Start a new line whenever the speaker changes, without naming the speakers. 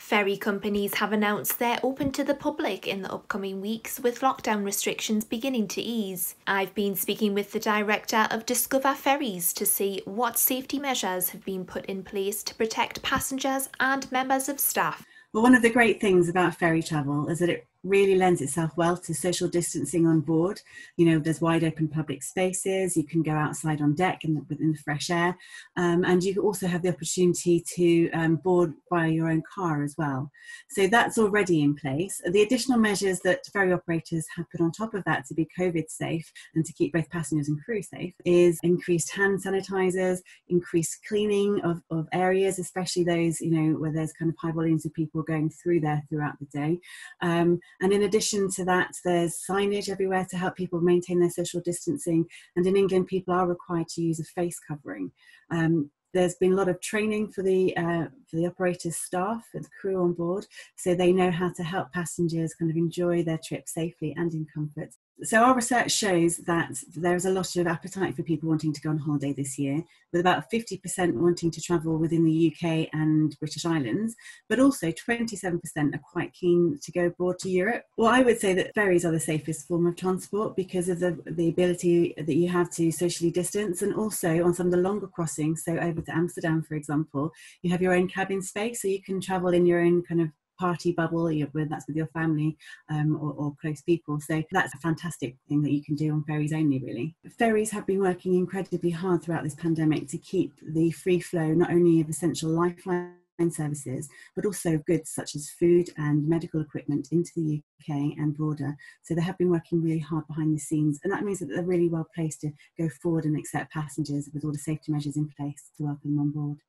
Ferry companies have announced they're open to the public in the upcoming weeks, with lockdown restrictions beginning to ease. I've been speaking with the director of Discover Ferries to see what safety measures have been put in place to protect passengers and members of staff.
Well, one of the great things about ferry travel is that it really lends itself well to social distancing on board. You know, there's wide open public spaces, you can go outside on deck within the fresh air, and you also have the opportunity to board via your own car as well. So that's already in place. The additional measures that ferry operators have put on top of that to be COVID safe and to keep both passengers and crew safe is increased hand sanitizers, increased cleaning of areas, especially those, you know, where there's kind of high volumes of people going through there throughout the day. And in addition to that, there's signage everywhere to help people maintain their social distancing. And in England, people are required to use a face covering. There's been a lot of training for the operators' staff and the crew on board, so they know how to help passengers kind of enjoy their trip safely and in comfort. So our research shows that there's a lot of appetite for people wanting to go on holiday this year, with about 50% wanting to travel within the UK and British Islands, but also 27% are quite keen to go abroad to Europe. Well, I would say that ferries are the safest form of transport because of the ability that you have to socially distance, and also on some of the longer crossings, so over to Amsterdam, for example, you have your own cabin space, so you can travel in your own kind of party bubble, whether that's with your family or close people. So that's a fantastic thing that you can do on ferries only, really. Ferries have been working incredibly hard throughout this pandemic to keep the free flow not only of essential lifeline services, but also of goods such as food and medical equipment into the UK and broader. So they have been working really hard behind the scenes, and that means that they're really well placed to go forward and accept passengers with all the safety measures in place to welcome them on board.